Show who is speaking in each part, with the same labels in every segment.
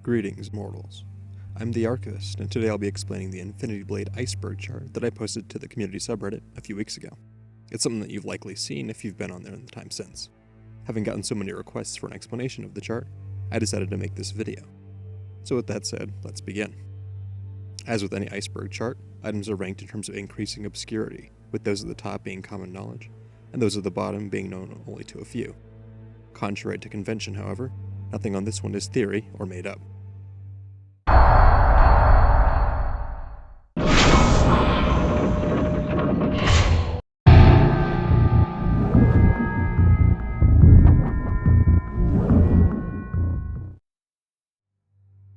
Speaker 1: Greetings, mortals. I'm the Archivist, and today I'll be explaining the Infinity Blade Iceberg chart that I posted to the community subreddit a few weeks ago. It's something that you've likely seen if you've been on there in the time since. Having gotten so many requests for an explanation of the chart, I decided to make this video. So with that said, let's begin. As with any iceberg chart, items are ranked in terms of increasing obscurity, with those at the top being common knowledge, and those at the bottom being known only to a few. Contrary to convention, however, nothing on this one is theory or made up.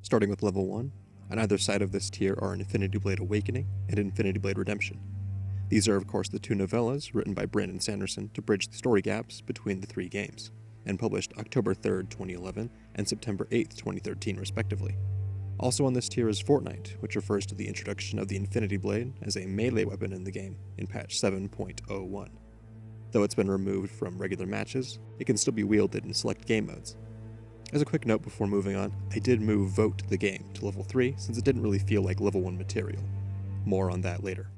Speaker 1: Starting with level 1, on either side of this tier are Infinity Blade Awakening and Infinity Blade Redemption. These are of course the two novellas written by Brandon Sanderson to bridge the story gaps between the three games, and published October 3rd, 2011 and September 8th, 2013 respectively. Also on this tier is Fortnite, which refers to the introduction of the Infinity Blade as a melee weapon in the game in patch 7.01. Though it's been removed from regular matches, it can still be wielded in select game modes. As a quick note before moving on, I did move Vote the game to level 3 since it didn't really feel like level 1 material. More on that later.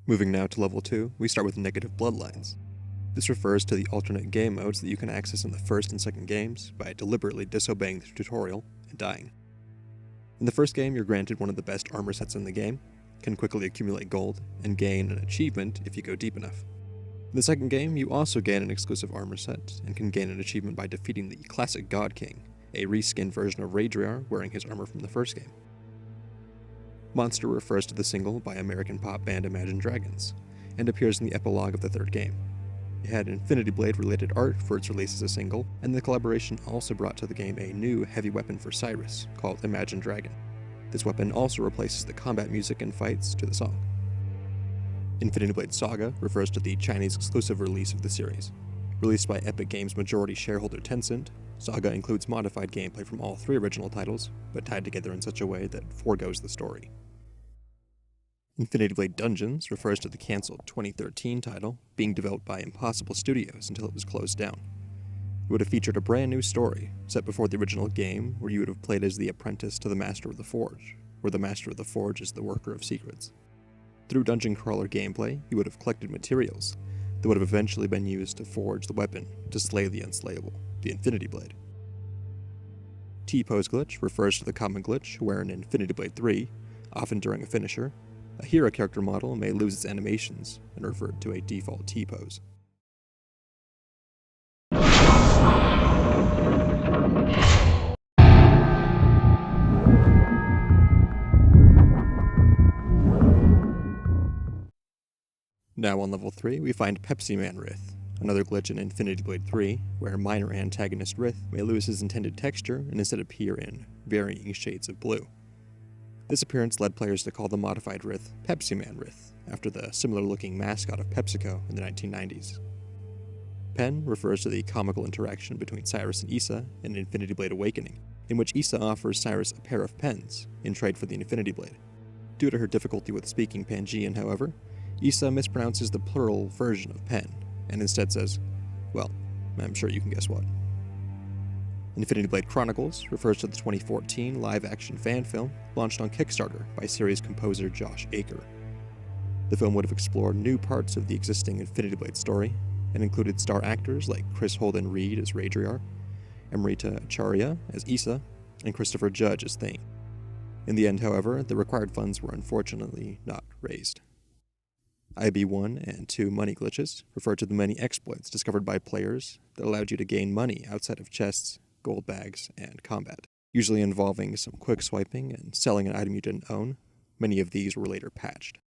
Speaker 1: Moving now to level 2, we start with Negative Bloodlines. This refers to the alternate game modes that you can access in the first and second games by deliberately disobeying the tutorial and dying. In the first game, you're granted one of the best armor sets in the game, can quickly accumulate gold, and gain an achievement if you go deep enough. In the second game, you also gain an exclusive armor set, and can gain an achievement by defeating the classic God King, a reskinned version of Radriar wearing his armor from the first game. Monster refers to the single by American pop band Imagine Dragons, and appears in the epilogue of the third game. It had Infinity Blade related art for its release as a single, and the collaboration also brought to the game a new heavy weapon for Cyrus, called Imagine Dragon. This weapon also replaces the combat music and fights to the song. Infinity Blade Saga refers to the Chinese exclusive release of the series. Released by Epic Games' majority shareholder Tencent, Saga includes modified gameplay from all three original titles, but tied together in such a way that foregoes the story. Infinity Blade Dungeons refers to the cancelled 2013 title being developed by Impossible Studios until it was closed down. It would have featured a brand new story, set before the original game, where you would have played as the apprentice to the Master of the Forge, where the Master of the Forge is the worker of secrets. Through dungeon crawler gameplay, you would have collected materials that would have eventually been used to forge the weapon to slay the unslayable, the Infinity Blade. T-pose glitch refers to the common glitch where in Infinity Blade 3, often during a finisher, a hero character model may lose its animations and revert to a default T-pose. Now on level 3, we find Pepsi Man Rith, another glitch in Infinity Blade 3, where minor antagonist Rith may lose his intended texture and instead appear in varying shades of blue. This appearance led players to call the modified Rith Pepsi Man Rith, after the similar-looking mascot of PepsiCo in the 1990s. Pen refers to the comical interaction between Cyrus and Issa in Infinity Blade Awakening, in which Issa offers Cyrus a pair of pens in trade for the Infinity Blade. Due to her difficulty with speaking Pangean, however, Issa mispronounces the plural version of pen, and instead says, well, I'm sure you can guess what. Infinity Blade Chronicles refers to the 2014 live-action fan film launched on Kickstarter by series composer Josh Aker. The film would have explored new parts of the existing Infinity Blade story, and included star actors like Chris Holden Reed as Radriar, Amrita Acharya as Issa, and Christopher Judge as Thane. In the end, however, the required funds were unfortunately not raised. IB1 and 2 money glitches refer to the many exploits discovered by players that allowed you to gain money outside of chests, gold bags, and combat, usually involving some quick swiping and selling an item you didn't own. Many of these were later patched.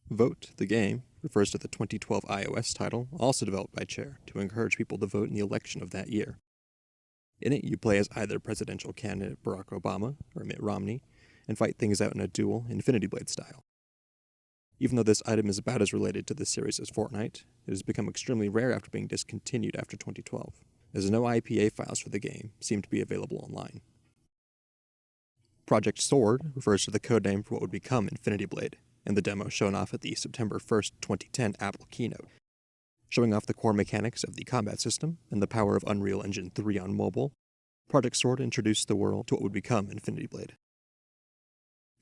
Speaker 1: Vote the game refers to the 2012 iOS title, also developed by Chair, to encourage people to vote in the election of that year. In it, you play as either presidential candidate Barack Obama or Mitt Romney, and fight things out in a duel, Infinity Blade style. Even though this item is about as related to this series as Fortnite, it has become extremely rare after being discontinued after 2012, as no IPA files for the game seem to be available online. Project Sword refers to the codename for what would become Infinity Blade, and the demo shown off at the September 1st, 2010 Apple keynote. Showing off the core mechanics of the combat system and the power of Unreal Engine 3 on mobile, Project Sword introduced the world to what would become Infinity Blade.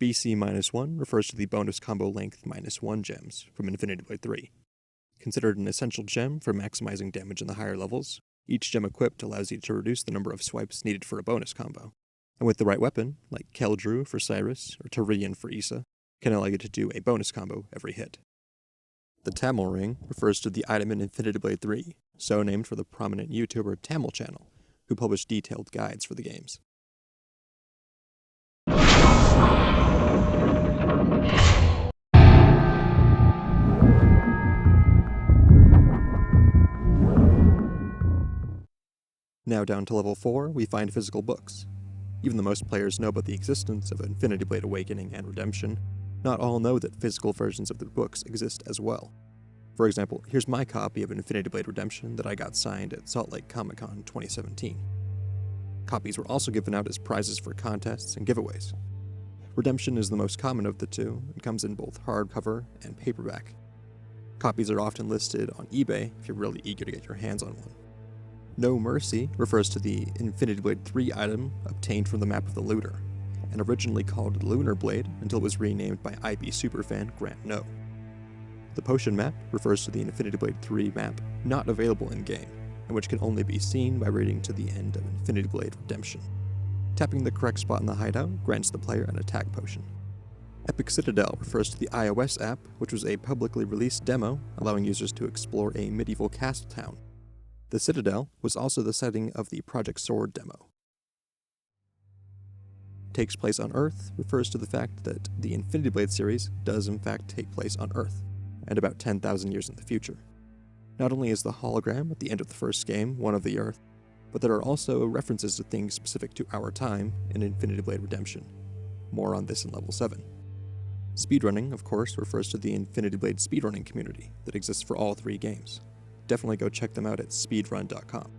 Speaker 1: BC-1 refers to the bonus combo length -1 gems from Infinity Blade 3. Considered an essential gem for maximizing damage in the higher levels, each gem equipped allows you to reduce the number of swipes needed for a bonus combo. And with the right weapon, like Keldrew for Cyrus or Tyrian for Issa, can allow you to do a bonus combo every hit. The Tamil ring refers to the item in Infinity Blade 3, so named for the prominent YouTuber Tamil Channel, who published detailed guides for the games. Now down to level 4, we find physical books. Even though most players know about the existence of Infinity Blade Awakening and Redemption, not all know that physical versions of the books exist as well. For example, here's my copy of Infinity Blade Redemption that I got signed at Salt Lake Comic-Con 2017. Copies were also given out as prizes for contests and giveaways. Redemption is the most common of the two and comes in both hardcover and paperback. Copies are often listed on eBay if you're really eager to get your hands on one. No Mercy refers to the Infinity Blade 3 item obtained from the map of the Looter, and originally called Lunar Blade until it was renamed by IB superfan Grant No. The Potion map refers to the Infinity Blade 3 map not available in-game, and which can only be seen by reading to the end of Infinity Blade Redemption. Tapping the correct spot in the hideout grants the player an attack potion. Epic Citadel refers to the iOS app, which was a publicly released demo allowing users to explore a medieval castle town. The Citadel was also the setting of the Project Sword demo. Takes place on Earth refers to the fact that the Infinity Blade series does in fact take place on Earth, and about 10,000 years in the future. Not only is the hologram at the end of the first game one of the Earth, but there are also references to things specific to our time in Infinity Blade Redemption. More on this in Level 7. Speedrunning, of course, refers to the Infinity Blade speedrunning community that exists for all 3 games. Definitely go check them out at speedrun.com.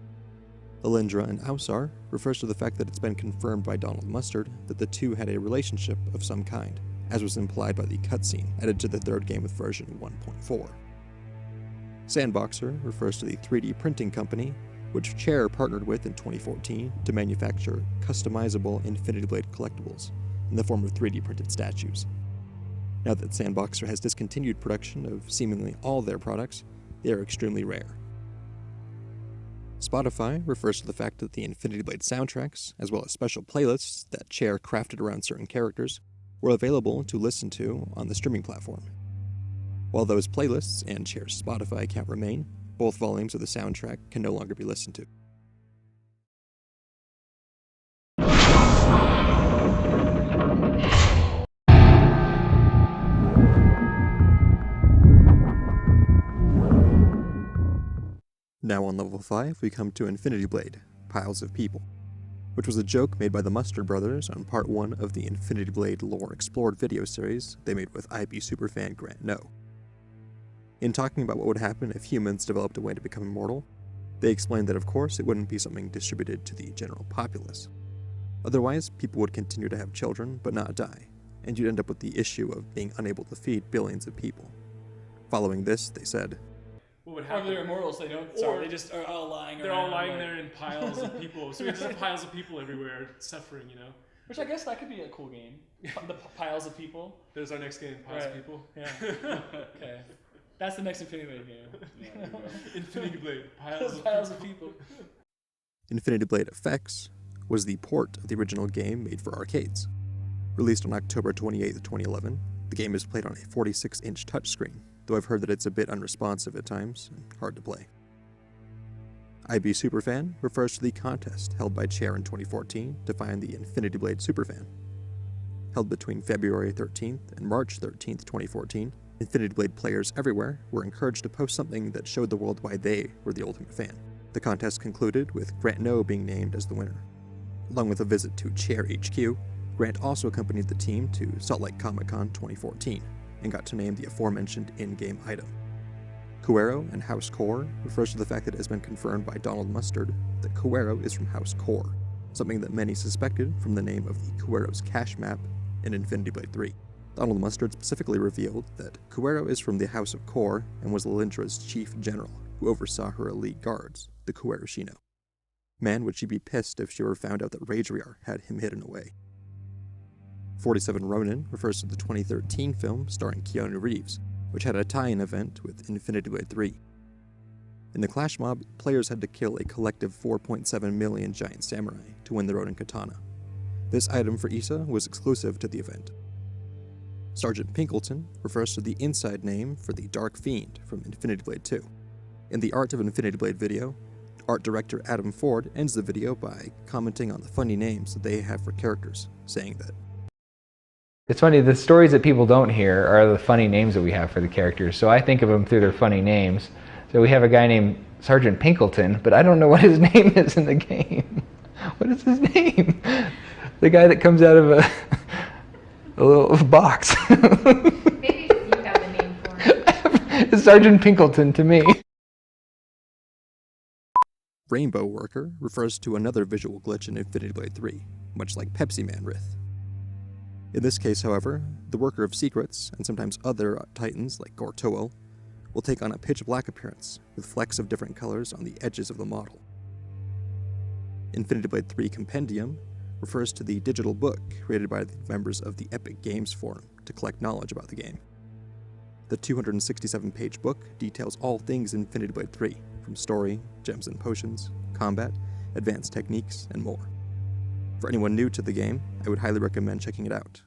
Speaker 1: Alindra and Ausar refers to the fact that it's been confirmed by Donald Mustard that the two had a relationship of some kind, as was implied by the cutscene added to the third game with version 1.4. Sandboxer refers to the 3D printing company, which Chair partnered with in 2014 to manufacture customizable Infinity Blade collectibles in the form of 3D printed statues. Now that Sandboxer has discontinued production of seemingly all their products, they are extremely rare. Spotify refers to the fact that the Infinity Blade soundtracks, as well as special playlists that Chair crafted around certain characters, were available to listen to on the streaming platform. While those playlists and Chair's Spotify account remain, both volumes of the soundtrack can no longer be listened to. Now on level 5, we come to Infinity Blade, Piles of People, which was a joke made by the Mustard Brothers on part 1 of the Infinity Blade Lore Explored video series they made with IB superfan Grant No. In talking about what would happen if humans developed a way to become immortal, they explained that of course it wouldn't be something distributed to the general populace. Otherwise, people would continue to have children but not die, and you'd end up with the issue of being unable to feed billions of people. Following this, they said,
Speaker 2: what would happen?
Speaker 3: Or they're immortals, they don't. Sorry, they just are all lying around.
Speaker 2: They're all lying there in piles of people. So we just have piles of people everywhere suffering, you know?
Speaker 3: Which I guess that could be a cool game. The piles of people.
Speaker 2: There's our next game, Piles of People.
Speaker 3: Yeah. Okay. That's the next Infinity Blade game.
Speaker 2: Yeah, Infinity Blade, Piles of People.
Speaker 1: Infinity Blade Effects was the port of the original game made for arcades. Released on October 28, 2011, the game is played on a 46-inch touchscreen, though I've heard that it's a bit unresponsive at times and hard to play. IB Superfan refers to the contest held by Chair in 2014 to find the Infinity Blade Superfan. Held between February 13th and March 13th, 2014, Infinity Blade players everywhere were encouraged to post something that showed the world why they were the ultimate fan. The contest concluded with Grant No being named as the winner. Along with a visit to Chair HQ, Grant also accompanied the team to Salt Lake Comic-Con 2014 and got to name the aforementioned in-game item. Cuero and House Core refers to the fact that it has been confirmed by Donald Mustard that Cuero is from House Core, something that many suspected from the name of the Cuero's cache map in Infinity Blade 3. Donald Mustard specifically revealed that Cuero is from the House of Kor and was Lilindra's chief general, who oversaw her elite guards, the Cuero Shino. Man, would she be pissed if she were found out that Rageryar had him hidden away. 47 Ronin refers to the 2013 film starring Keanu Reeves, which had a tie-in event with Infinity Blade 3. In the Clash Mob, players had to kill a collective 4.7 million giant samurai to win the Ronin Katana. This item for Issa was exclusive to the event. Sergeant Pinkleton refers to the inside name for the Dark Fiend from Infinity Blade 2. In the Art of Infinity Blade video, art director Adam Ford ends the video by commenting on the funny names that they have for characters, saying that,
Speaker 4: "It's funny, the stories that people don't hear are the funny names that we have for the characters, so I think of them through their funny names. So we have a guy named Sergeant Pinkleton, but I don't know what his name is in the game. What is his name? The guy that comes out of a little box."
Speaker 5: Maybe you have a name for him.
Speaker 4: It's Sergeant Pinkleton to me.
Speaker 1: Rainbow Worker refers to another visual glitch in Infinity Blade 3, much like Pepsi Man Rith. In this case, however, the Worker of Secrets, and sometimes other titans like Gortoel, will take on a pitch black appearance, with flecks of different colors on the edges of the model. Infinity Blade 3 Compendium refers to the digital book created by the members of the Epic Games Forum to collect knowledge about the game. The 267-page book details all things Infinity Blade 3, from story, gems and potions, combat, advanced techniques, and more. For anyone new to the game, I would highly recommend checking it out.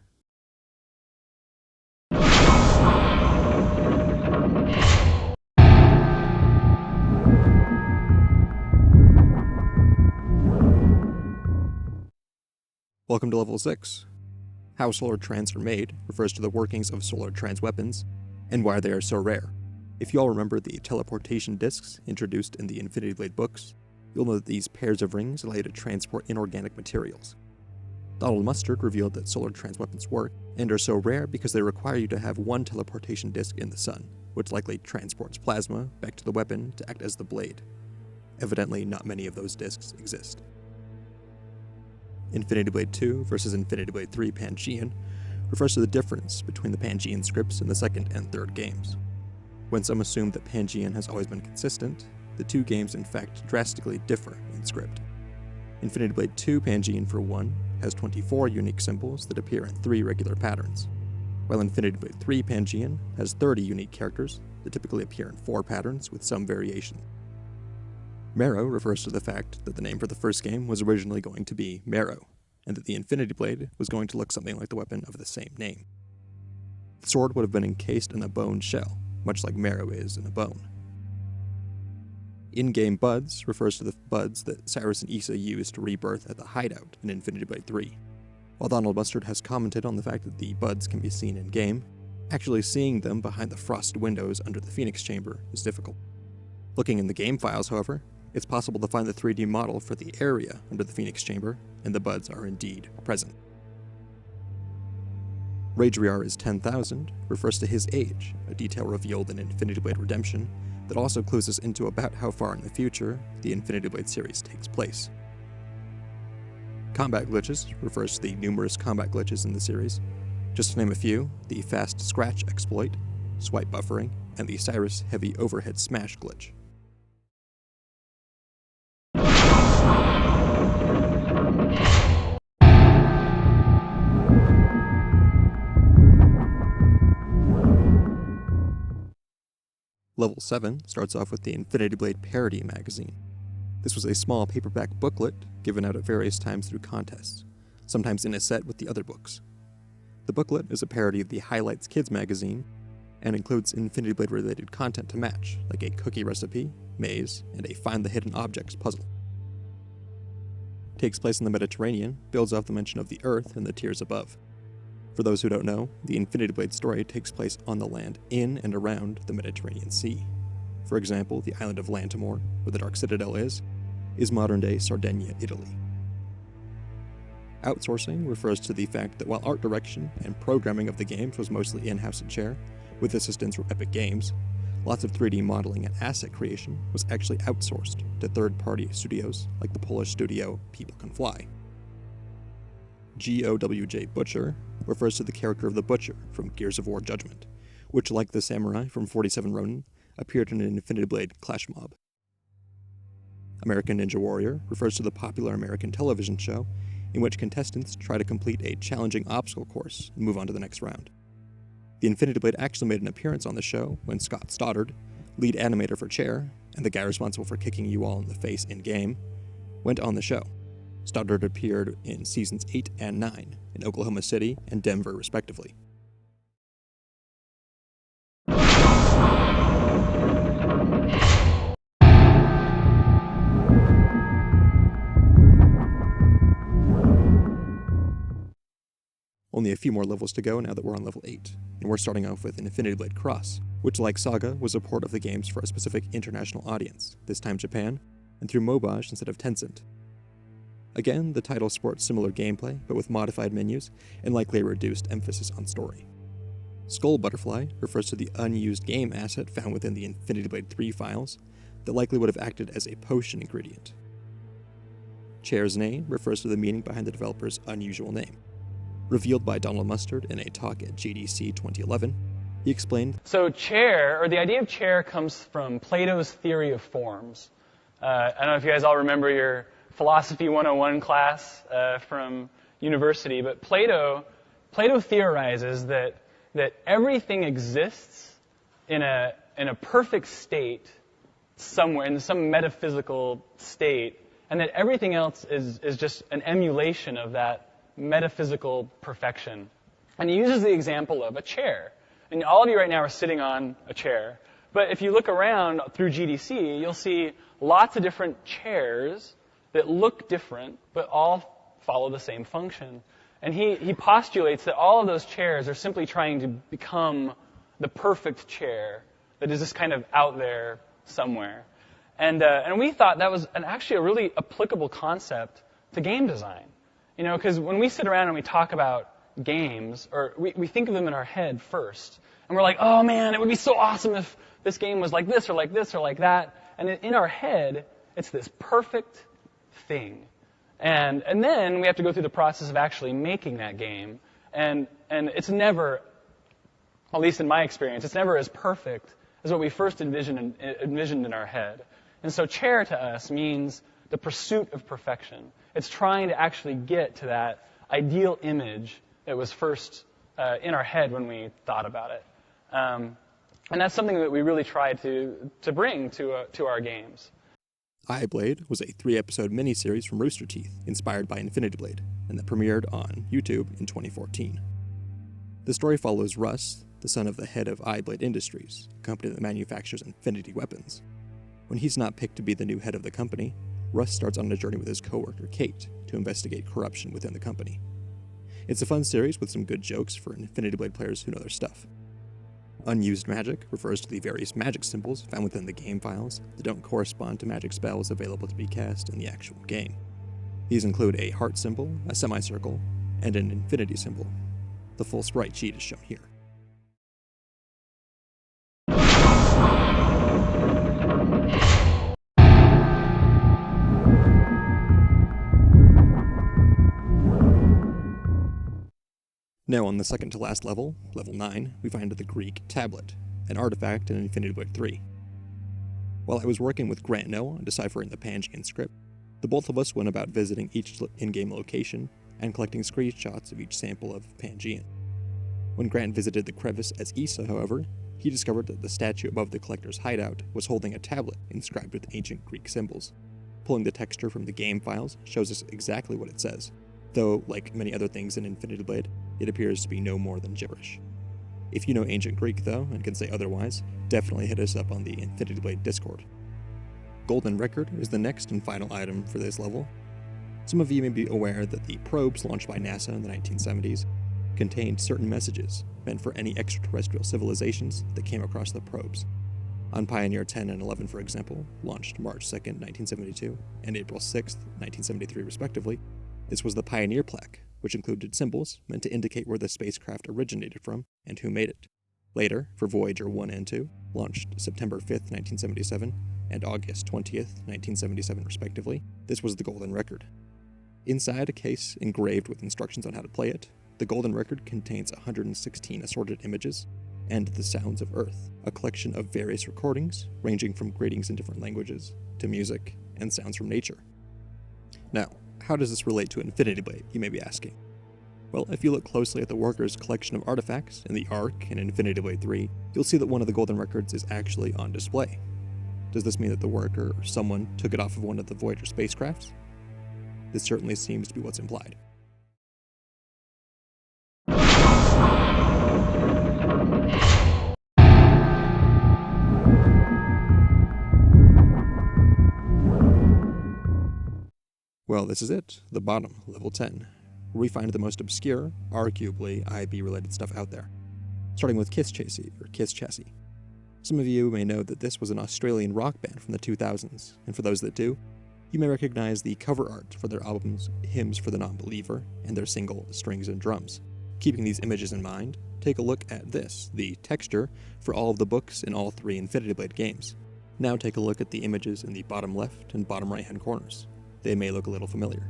Speaker 1: Welcome to Level 6. How solar trans are made refers to the workings of solar trans weapons, and why they are so rare. If you all remember the teleportation discs introduced in the Infinity Blade books, you'll know that these pairs of rings allow you to transport inorganic materials. Donald Mustard revealed that solar trans weapons work, and are so rare because they require you to have one teleportation disc in the sun, which likely transports plasma back to the weapon to act as the blade. Evidently, not many of those discs exist. Infinity Blade 2 versus Infinity Blade 3 Pangean refers to the difference between the Pangean scripts in the second and third games. When some assume that Pangean has always been consistent, the two games in fact drastically differ in script. Infinity Blade 2 Pangean, for one, has 24 unique symbols that appear in 3 regular patterns, while Infinity Blade 3 Pangean has 30 unique characters that typically appear in 4 patterns with some variation. Marrow refers to the fact that the name for the first game was originally going to be Marrow, and that the Infinity Blade was going to look something like the weapon of the same name. The sword would have been encased in a bone shell, much like Marrow is in a bone. In-game buds refers to the buds that Cyrus and Issa used to rebirth at the hideout in Infinity Blade 3. While Donald Mustard has commented on the fact that the buds can be seen in-game, actually seeing them behind the frosted windows under the Phoenix Chamber is difficult. Looking in the game files, however, it's possible to find the 3D model for the area under the Phoenix Chamber, and the buds are indeed present. Rageryar is 10,000 refers to his age, a detail revealed in Infinity Blade Redemption that also clues us into about how far in the future the Infinity Blade series takes place. Combat glitches refers to the numerous combat glitches in the series. Just to name a few, the Fast Scratch exploit, Swipe buffering, and the Cyrus Heavy Overhead Smash glitch. Level 7 starts off with the Infinity Blade Parody magazine. This was a small paperback booklet given out at various times through contests, sometimes in a set with the other books. The booklet is a parody of the Highlights Kids magazine, and includes Infinity Blade related content to match, like a cookie recipe, maze, and a Find the Hidden Objects puzzle. It takes place in the Mediterranean, builds off the mention of the Earth and the tiers above. For those who don't know, the Infinity Blade story takes place on the land in and around the Mediterranean Sea. For example, the island of Lantamore, where the Dark Citadel is modern-day Sardinia, Italy. Outsourcing refers to the fact that while art direction and programming of the games was mostly in-house at Share, with assistance from Epic Games, lots of 3D modeling and asset creation was actually outsourced to third-party studios like the Polish studio People Can Fly. GOWJ Butcher refers to the character of the Butcher from Gears of War Judgment, which, like the samurai from 47 Ronin, appeared in an Infinity Blade Clash mob. American Ninja Warrior refers to the popular American television show in which contestants try to complete a challenging obstacle course and move on to the next round. The Infinity Blade actually made an appearance on the show when Scott Stoddard, lead animator for Chair, and the guy responsible for kicking you all in the face in-game, went on the show. Stoddard appeared in seasons 8 and 9 in Oklahoma City and Denver, respectively. Only a few more levels to go now that we're on level 8, and we're starting off with an Infinity Blade Cross, which, like Saga, was a port of the games for a specific international audience, this time Japan, and through Mobage instead of Tencent. Again, the title sports similar gameplay, but with modified menus, and likely a reduced emphasis on story. Skull Butterfly refers to the unused game asset found within the Infinity Blade 3 files that likely would have acted as a potion ingredient. Chair's name refers to the meaning behind the developer's unusual name. Revealed by Donald Mustard in a talk at GDC 2011, he explained,
Speaker 3: So chair, or the idea of chair, comes from Plato's theory of forms. I don't know if you guys all remember your Philosophy 101 class from university, but Plato theorizes that everything exists in a perfect state somewhere, in some metaphysical state, and that everything else is just an emulation of that metaphysical perfection. And he uses the example of a chair. And all of you right now are sitting on a chair. But if you look around through GDC, you'll see lots of different chairs that look different, but all follow the same function. And he postulates that all of those chairs are simply trying to become the perfect chair that is just kind of out there somewhere. And we thought that was actually a really applicable concept to game design. You know, because when we sit around and we talk about games, or we think of them in our head first, and we're like, oh man, it would be so awesome if this game was like this or like this or like that. And in our head, it's this perfect thing. And then we have to go through the process of actually making that game. And it's never, at least in my experience, it's never as perfect as what we first envisioned in our head. And so chair to us means the pursuit of perfection. It's trying to actually get to that ideal image that was first in our head when we thought about it. And that's something that we really try to bring to our games.
Speaker 1: iBlade was a 3-episode miniseries from Rooster Teeth inspired by Infinity Blade, and that premiered on YouTube in 2014. The story follows Russ, the son of the head of iBlade Industries, a company that manufactures Infinity weapons. When he's not picked to be the new head of the company, Russ starts on a journey with his coworker Kate to investigate corruption within the company. It's a fun series with some good jokes for Infinity Blade players who know their stuff. Unused magic refers to the various magic symbols found within the game files that don't correspond to magic spells available to be cast in the actual game. These include a heart symbol, a semicircle, and an infinity symbol. The full sprite sheet is shown here. Now on the second to last level, level 9, we find the Greek tablet, an artifact in Infinity Blade 3. While I was working with Grant Noah on deciphering the Pangean script, the both of us went about visiting each in-game location and collecting screenshots of each sample of Pangean. When Grant visited the crevice as Issa, however, he discovered that the statue above the collector's hideout was holding a tablet inscribed with ancient Greek symbols. Pulling the texture from the game files shows us exactly what it says, though, like many other things in Infinity Blade, it appears to be no more than gibberish. If you know ancient Greek, though, and can say otherwise, definitely hit us up on the Infinity Blade Discord. Golden Record is the next and final item for this level. Some of you may be aware that the probes launched by NASA in the 1970s contained certain messages meant for any extraterrestrial civilizations that came across the probes. On Pioneer 10 and 11, for example, launched March 2nd, 1972, and April 6th, 1973, respectively, this was the Pioneer plaque, which included symbols meant to indicate where the spacecraft originated from and who made it. Later, for Voyager 1 and 2, launched September 5th, 1977, and August 20th, 1977, respectively, this was the Golden Record. Inside a case engraved with instructions on how to play it, the golden record contains 116 assorted images and the sounds of Earth, a collection of various recordings ranging from greetings in different languages to music and sounds from nature. Now, how does this relate to Infinity Blade, you may be asking? Well, if you look closely at the worker's collection of artifacts in the Ark in Infinity Blade 3, you'll see that one of the golden records is actually on display. Does this mean that the worker or someone took it off of one of the Voyager spacecrafts? This certainly seems to be what's implied. Well, this is it, the bottom, level 10, where we find the most obscure, arguably IB-related stuff out there. Starting with Kiss Chassis, or Kiss Chassis. Some of you may know that this was an Australian rock band from the 2000s, and for those that do, you may recognize the cover art for their albums Hymns for the Non-Believer and their single Strings and Drums. Keeping these images in mind, take a look at this, the texture for all of the books in all 3 Infinity Blade games. Now take a look at the images in the bottom left and bottom right hand corners. They may look a little familiar.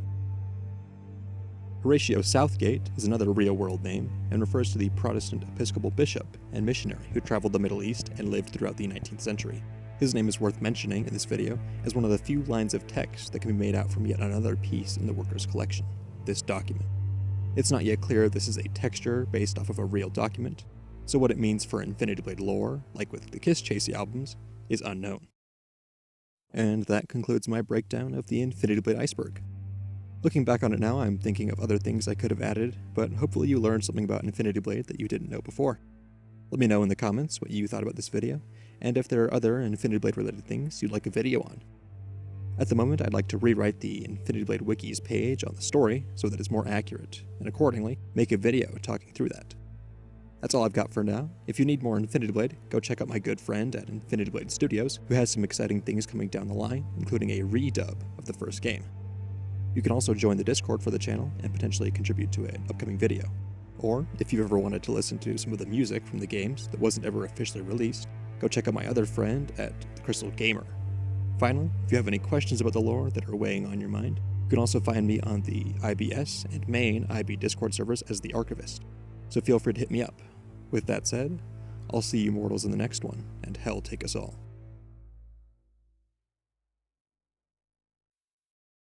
Speaker 1: Horatio Southgate is another real-world name and refers to the Protestant Episcopal bishop and missionary who traveled the Middle East and lived throughout the 19th century. His name is worth mentioning in this video as one of the few lines of text that can be made out from yet another piece in the worker's collection, this document. It's not yet clear if this is a texture based off of a real document, so what it means for Infinity Blade lore, like with the Kiss Chasey albums, is unknown. And that concludes my breakdown of the Infinity Blade Iceberg. Looking back on it now, I'm thinking of other things I could have added, but hopefully you learned something about Infinity Blade that you didn't know before. Let me know in the comments what you thought about this video, and if there are other Infinity Blade related things you'd like a video on. At the moment, I'd like to rewrite the Infinity Blade Wiki's page on the story so that it's more accurate, and accordingly, make a video talking through that. That's all I've got for now. If you need more Infinity Blade, go check out my good friend at Infinity Blade Studios, who has some exciting things coming down the line, including a redub of the first game. You can also join the Discord for the channel and potentially contribute to an upcoming video. Or, if you've ever wanted to listen to some of the music from the games that wasn't ever officially released, go check out my other friend at The Crystal Gamer. Finally, if you have any questions about the lore that are weighing on your mind, you can also find me on the IBS and main IB Discord servers as the Archivist, so feel free to hit me up. With that said, I'll see you mortals in the next one, and hell take us all.